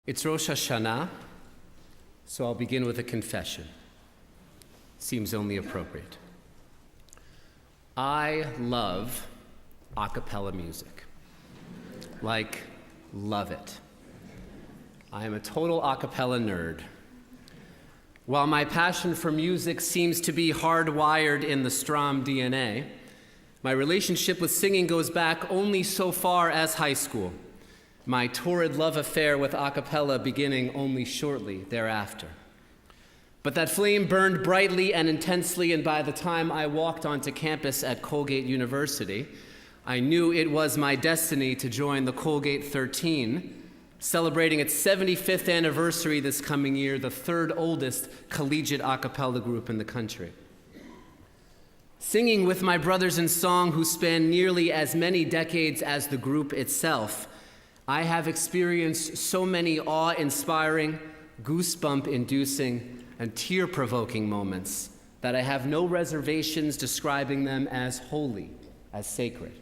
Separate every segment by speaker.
Speaker 1: It's Rosh Hashanah, so I'll begin with a confession. Seems only appropriate. I love a cappella music. Love it. I am a total a cappella nerd. While my passion for music seems to be hardwired in the Strom DNA, my relationship with singing goes back only so far as high school. My torrid love affair with a cappella beginning only shortly thereafter. But that flame burned brightly and intensely, and by the time I walked onto campus at Colgate University, I knew it was my destiny to join the Colgate 13, celebrating its 75th anniversary this coming year, the third oldest collegiate a cappella group in the country. Singing with my brothers in song who span nearly as many decades as the group itself, I have experienced so many awe-inspiring, goosebump-inducing, and tear-provoking moments that I have no reservations describing them as holy, as sacred.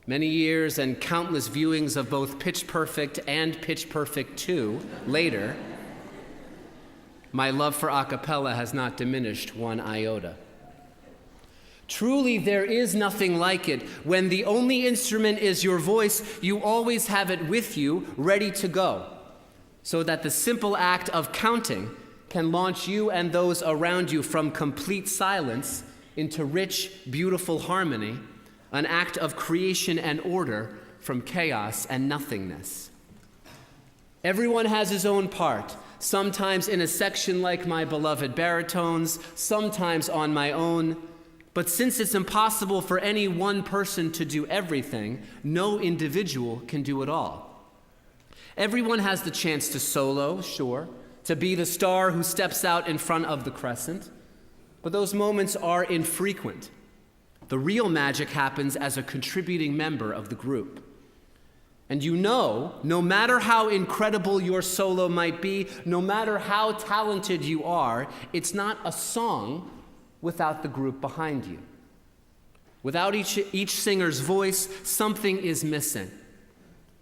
Speaker 1: Many years and countless viewings of both Pitch Perfect and Pitch Perfect 2 later, my love for a cappella has not diminished one iota. Truly, there is nothing like it. When the only instrument is your voice, you always have it with you, ready to go, so that the simple act of counting can launch you and those around you from complete silence into rich, beautiful harmony, an act of creation and order from chaos and nothingness. Everyone has his own part, sometimes in a section like my beloved baritones, sometimes on my own. But since it's impossible for any one person to do everything, no individual can do it all. Everyone has the chance to solo, sure, to be the star who steps out in front of the crescent, but those moments are infrequent. The real magic happens as a contributing member of the group. And no matter how incredible your solo might be, no matter how talented you are, it's not a song without the group behind you. Without each singer's voice, something is missing.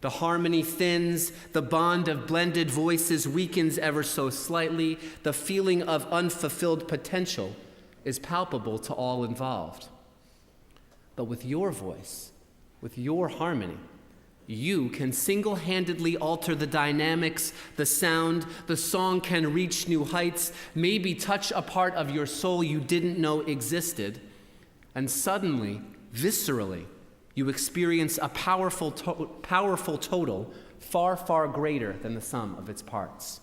Speaker 1: The harmony thins, the bond of blended voices weakens ever so slightly, the feeling of unfulfilled potential is palpable to all involved. But with your voice, with your harmony, you can single-handedly alter the dynamics, the sound, the song can reach new heights, maybe touch a part of your soul you didn't know existed, and suddenly, viscerally, you experience a powerful total far, far greater than the sum of its parts.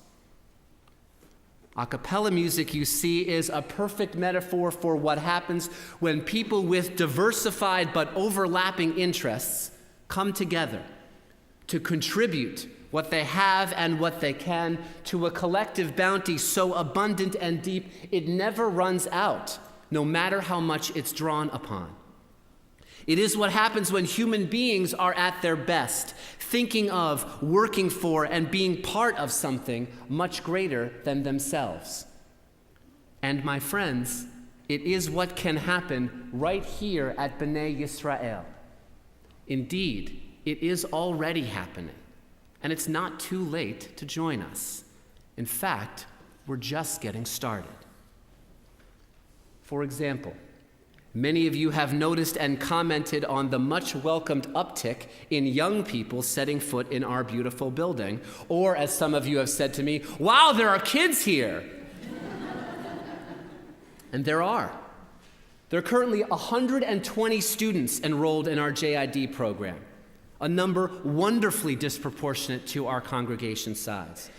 Speaker 1: A cappella music, you see, is a perfect metaphor for what happens when people with diversified but overlapping interests come together to contribute what they have and what they can to a collective bounty so abundant and deep it never runs out, no matter how much it's drawn upon. It is what happens when human beings are at their best, thinking of, working for, and being part of something much greater than themselves. And my friends, it is what can happen right here at B'nai Yisrael. Indeed, it is already happening, and it's not too late to join us. In fact, we're just getting started. For example, many of you have noticed and commented on the much-welcomed uptick in young people setting foot in our beautiful building, or as some of you have said to me, "Wow, there are kids here!" And there are. There are currently 120 students enrolled in our JID program, a number wonderfully disproportionate to our congregation size,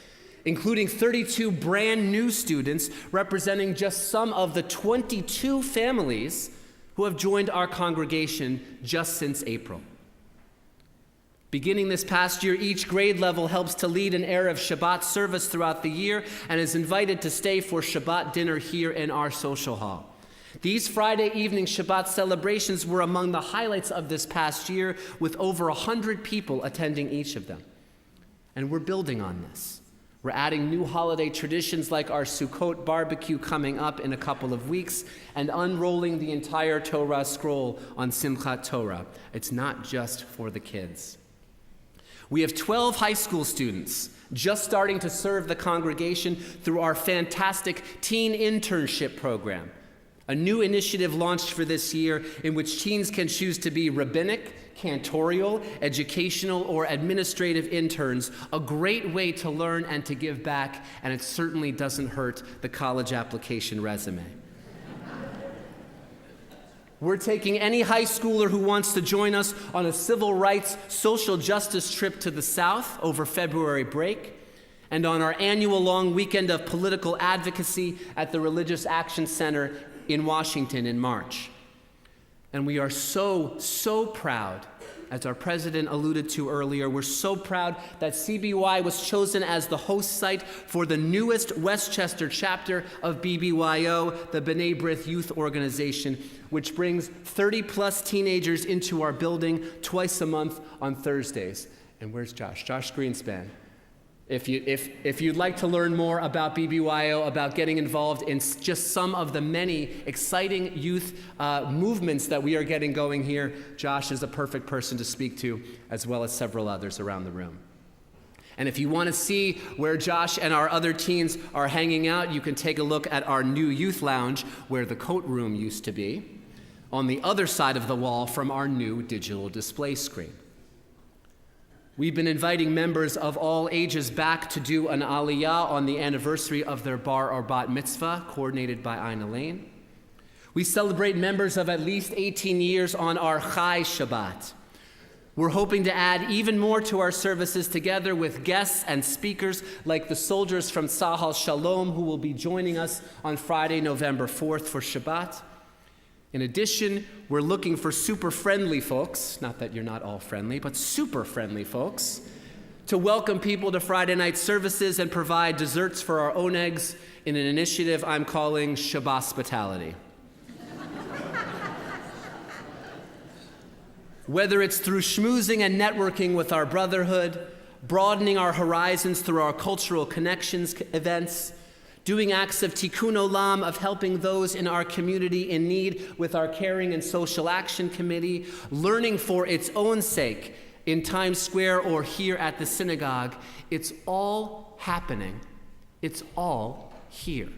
Speaker 1: including 32 brand new students representing just some of the 22 families who have joined our congregation just since April. Beginning this past year, each grade level helps to lead an Erev Shabbat service throughout the year and is invited to stay for Shabbat dinner here in our social hall. These Friday evening Shabbat celebrations were among the highlights of this past year, with over 100 people attending each of them. And we're building on this. We're adding new holiday traditions like our Sukkot barbecue coming up in a couple of weeks, and unrolling the entire Torah scroll on Simchat Torah. It's not just for the kids. We have 12 high school students just starting to serve the congregation through our fantastic teen internship program, a new initiative launched for this year in which teens can choose to be rabbinic, cantorial, educational, or administrative interns, a great way to learn and to give back, and it certainly doesn't hurt the college application resume. We're taking any high schooler who wants to join us on a civil rights, social justice trip to the South over February break, and on our annual long weekend of political advocacy at the Religious Action Center in Washington in March. And we are so proud, as our president alluded to earlier, we're so proud that CBY was chosen as the host site for the newest Westchester chapter of BBYO, the B'nai B'rith Youth Organization, which brings 30-plus teenagers into our building twice a month on Thursdays. And where's Josh? Josh Greenspan. If you'd like to learn more about BBYO, about getting involved in just some of the many exciting youth movements that we are getting going here, Josh is a perfect person to speak to, as well as several others around the room. And if you want to see where Josh and our other teens are hanging out, you can take a look at our new youth lounge, where the coat room used to be, on the other side of the wall from our new digital display screen. We've been inviting members of all ages back to do an aliyah on the anniversary of their bar or bat mitzvah, coordinated by Ina Lane. We celebrate members of at least 18 years on our Chai Shabbat. We're hoping to add even more to our services together with guests and speakers like the soldiers from Sahal Shalom, who will be joining us on Friday, November 4th for Shabbat. In addition, we're looking for super friendly folks, not that you're not all friendly, but super friendly folks, to welcome people to Friday night services and provide desserts for our onegs in an initiative I'm calling Shabhospitality. Whether it's through schmoozing and networking with our brotherhood, broadening our horizons through our cultural connections events, doing acts of tikkun olam, of helping those in our community in need with our Caring and Social Action Committee, learning for its own sake in Times Square or here at the synagogue, it's all happening. It's all here.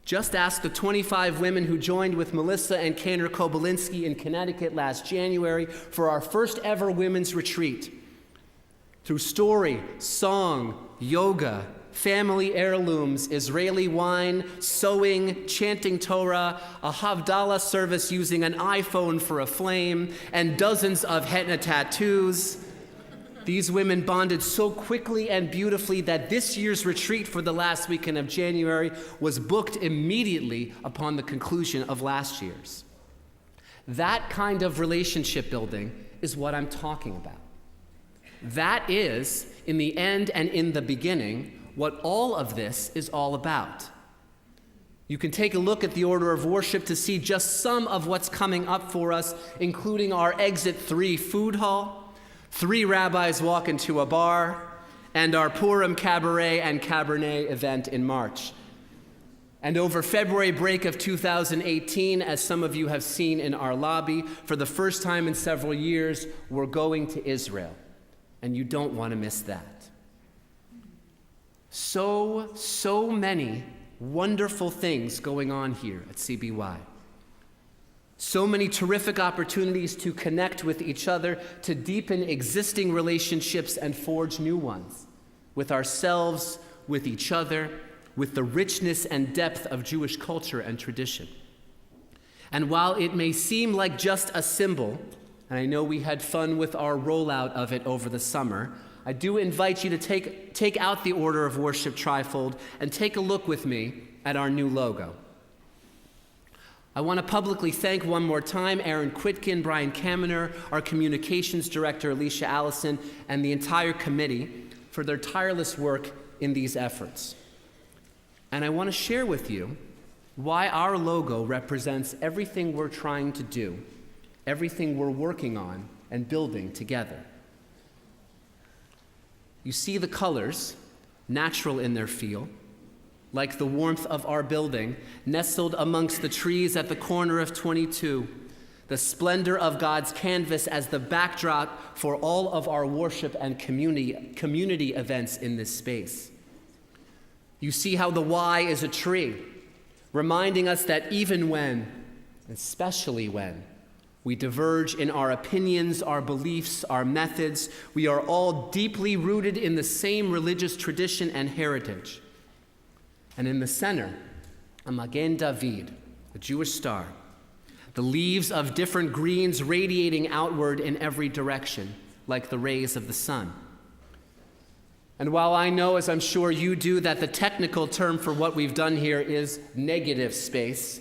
Speaker 1: Just ask the 25 women who joined with Melissa and Kaner Kobolinski in Connecticut last January for our first ever women's retreat. Through story, song, yoga, family heirlooms, Israeli wine, sewing, chanting Torah, a Havdalah service using an iPhone for a flame, and dozens of henna tattoos. These women bonded so quickly and beautifully that this year's retreat for the last weekend of January was booked immediately upon the conclusion of last year's. That kind of relationship building is what I'm talking about. That is, in the end and in the beginning, what all of this is all about. You can take a look at the order of worship to see just some of what's coming up for us, including our Exit 3 food hall, 3 rabbis walk into a bar, and our Purim Cabaret and Cabernet event in March. And over February break of 2018, as some of you have seen in our lobby, for the first time in several years, we're going to Israel. And you don't want to miss that. So many wonderful things going on here at CBY. So many terrific opportunities to connect with each other, to deepen existing relationships and forge new ones, with ourselves, with each other, with the richness and depth of Jewish culture and tradition. And while it may seem like just a symbol, and I know we had fun with our rollout of it over the summer, I do invite you to take out the order of worship trifold and take a look with me at our new logo. I want to publicly thank one more time Aaron Quitkin, Brian Kaminer, our communications director Alicia Allison, and the entire committee for their tireless work in these efforts. And I want to share with you why our logo represents everything we're trying to do, everything we're working on and building together. You see the colors, natural in their feel, like the warmth of our building, nestled amongst the trees at the corner of 22, the splendor of God's canvas as the backdrop for all of our worship and community events in this space. You see how the Y is a tree, reminding us that even when, especially when, we diverge in our opinions, our beliefs, our methods, we are all deeply rooted in the same religious tradition and heritage. And in the center, a Magen David, a Jewish star, the leaves of different greens radiating outward in every direction, like the rays of the sun. And while I know, as I'm sure you do, that the technical term for what we've done here is negative space,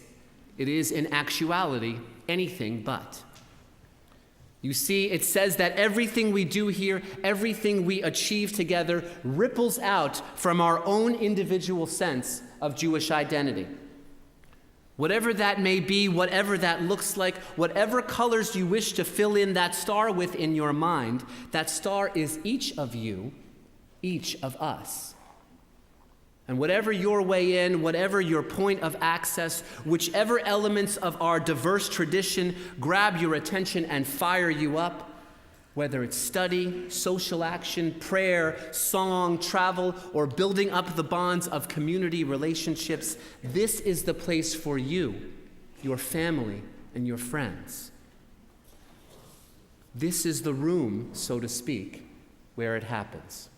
Speaker 1: it is in actuality anything but. You see, it says that everything we do here, everything we achieve together, ripples out from our own individual sense of Jewish identity. Whatever that may be, whatever that looks like, whatever colors you wish to fill in that star with in your mind, that star is each of you, each of us. And whatever your way in, whatever your point of access, whichever elements of our diverse tradition grab your attention and fire you up, whether it's study, social action, prayer, song, travel, or building up the bonds of community relationships, this is the place for you, your family, and your friends. This is the room, so to speak, where it happens.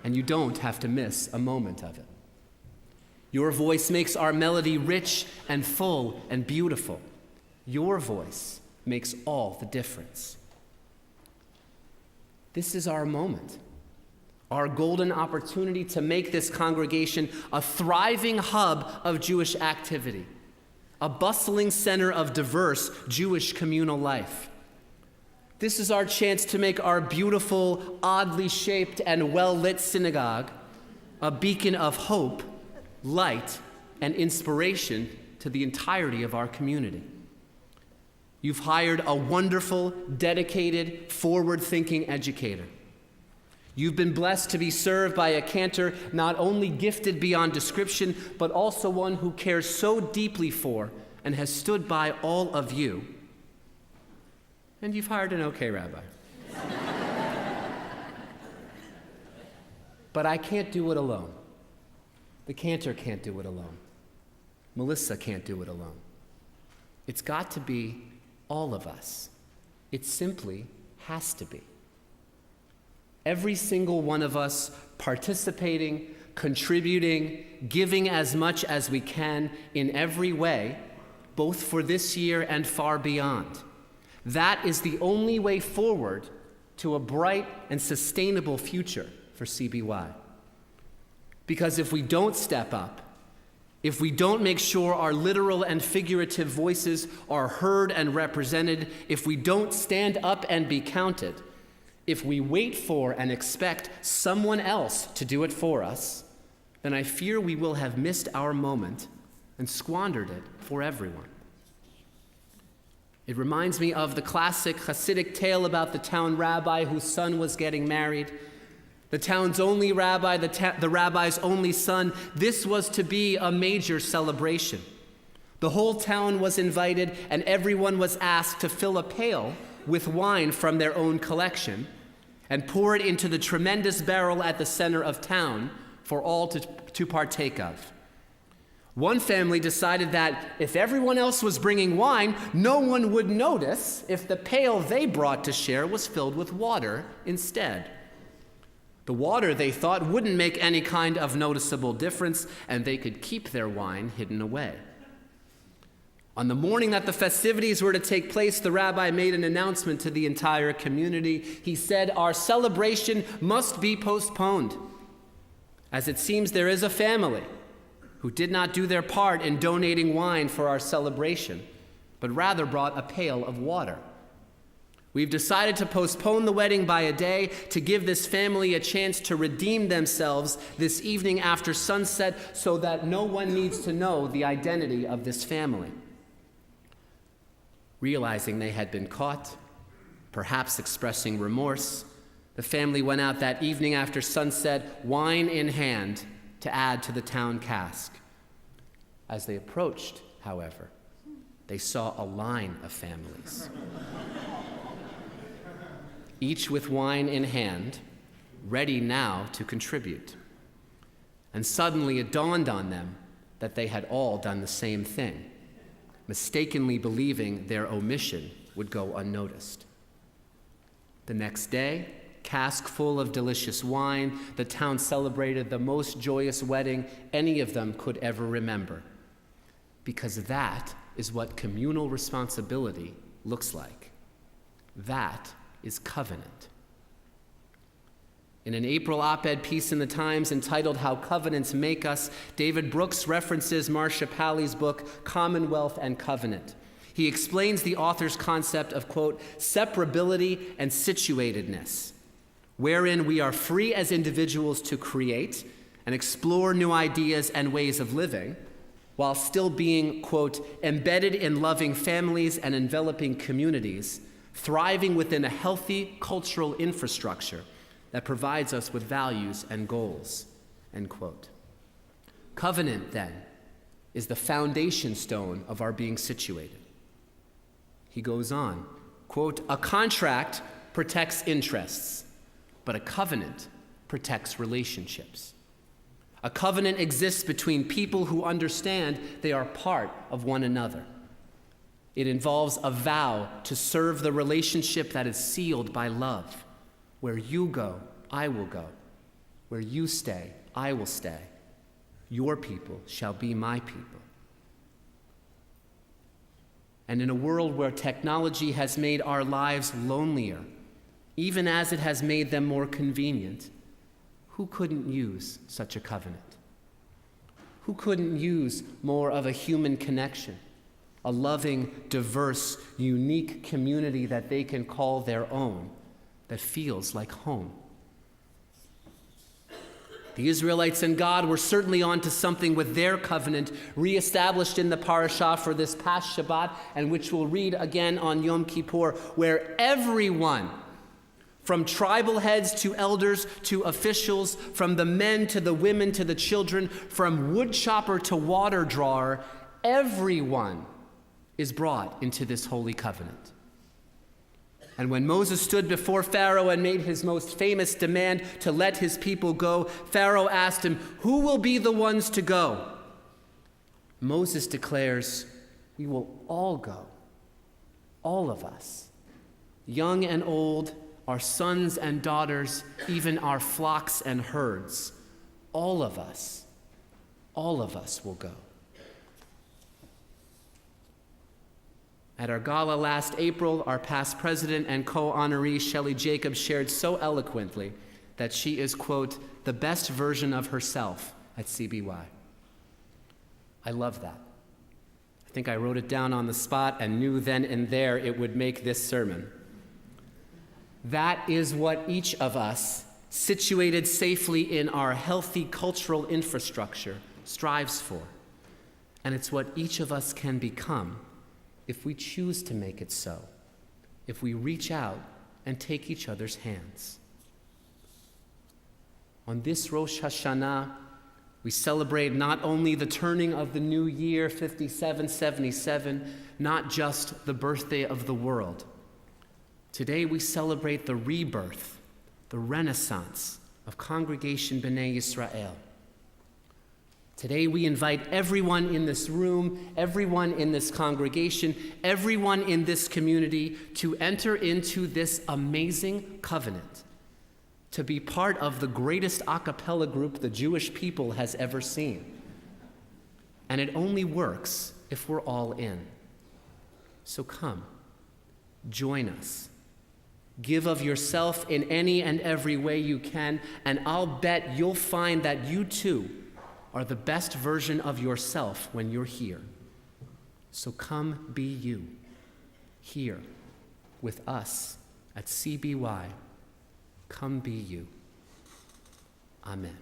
Speaker 1: And you don't have to miss a moment of it. Your voice makes our melody rich and full and beautiful. Your voice makes all the difference. This is our moment, our golden opportunity to make this congregation a thriving hub of Jewish activity, a bustling center of diverse Jewish communal life. This is our chance to make our beautiful, oddly shaped, and well-lit synagogue a beacon of hope, light, and inspiration to the entirety of our community. You've hired a wonderful, dedicated, forward-thinking educator. You've been blessed to be served by a cantor not only gifted beyond description, but also one who cares so deeply for and has stood by all of you. And you've hired an okay rabbi. But I can't do it alone. The cantor can't do it alone. Melissa can't do it alone. It's got to be all of us. It simply has to be. Every single one of us participating, contributing, giving as much as we can in every way, both for this year and far beyond. That is the only way forward to a bright and sustainable future for CBY. Because if we don't step up, if we don't make sure our literal and figurative voices are heard and represented, if we don't stand up and be counted, if we wait for and expect someone else to do it for us, then I fear we will have missed our moment and squandered it for everyone. It reminds me of the classic Hasidic tale about the town rabbi whose son was getting married. The town's only rabbi, the rabbi's only son. This was to be a major celebration. The whole town was invited, and everyone was asked to fill a pail with wine from their own collection and pour it into the tremendous barrel at the center of town for all to partake of. One family decided that if everyone else was bringing wine, no one would notice if the pail they brought to share was filled with water instead. The water, they thought, wouldn't make any kind of noticeable difference, and they could keep their wine hidden away. On the morning that the festivities were to take place, the rabbi made an announcement to the entire community. He said, "Our celebration must be postponed, as it seems there is a family who did not do their part in donating wine for our celebration, but rather brought a pail of water. We've decided to postpone the wedding by a day to give this family a chance to redeem themselves this evening after sunset so that no one needs to know the identity of this family." Realizing they had been caught, perhaps expressing remorse, the family went out that evening after sunset, wine in hand, to add to the town cask. As they approached, however, they saw a line of families, each with wine in hand, ready now to contribute. And suddenly it dawned on them that they had all done the same thing, mistakenly believing their omission would go unnoticed. The next day, cask full of delicious wine, the town celebrated the most joyous wedding any of them could ever remember, because that is what communal responsibility looks like. That is covenant. In an April op-ed piece in the Times entitled How Covenants Make Us, David Brooks references Marcia Paley's book, Commonwealth and Covenant. He explains the author's concept of, quote, separability and situatedness, wherein we are free as individuals to create and explore new ideas and ways of living, while still being, quote, embedded in loving families and enveloping communities, thriving within a healthy cultural infrastructure that provides us with values and goals, end quote. Covenant, then, is the foundation stone of our being situated. He goes on, quote, a contract protects interests, but a covenant protects relationships. A covenant exists between people who understand they are part of one another. It involves a vow to serve the relationship that is sealed by love. Where you go, I will go. Where you stay, I will stay. Your people shall be my people. And in a world where technology has made our lives lonelier, even as it has made them more convenient, who couldn't use such a covenant? Who couldn't use more of a human connection, a loving, diverse, unique community that they can call their own, that feels like home? The Israelites and God were certainly onto something with their covenant, reestablished in the parashah for this past Shabbat, and which we'll read again on Yom Kippur, where everyone, from tribal heads to elders to officials, from the men to the women to the children, from woodchopper to water drawer, everyone is brought into this holy covenant. And when Moses stood before Pharaoh and made his most famous demand to let his people go, Pharaoh asked him, who will be the ones to go? Moses declares, we will all go, all of us, young and old, our sons and daughters, even our flocks and herds, all of us will go. At our gala last April, our past president and co-honoree Shelley Jacobs shared so eloquently that she is, quote, the best version of herself at CBY. I love that. I think I wrote it down on the spot and knew then and there it would make this sermon. That is what each of us, situated safely in our healthy cultural infrastructure, strives for. And it's what each of us can become if we choose to make it so, if we reach out and take each other's hands. On this Rosh Hashanah, we celebrate not only the turning of the new year, 5777, not just the birthday of the world. Today we celebrate the rebirth, the renaissance of Congregation B'nai Yisrael. Today we invite everyone in this room, everyone in this congregation, everyone in this community to enter into this amazing covenant, to be part of the greatest a cappella group the Jewish people has ever seen. And it only works if we're all in. So come, join us. Give of yourself in any and every way you can, and I'll bet you'll find that you too are the best version of yourself when you're here. So come be you, here, with us at CBY. Come be you. Amen.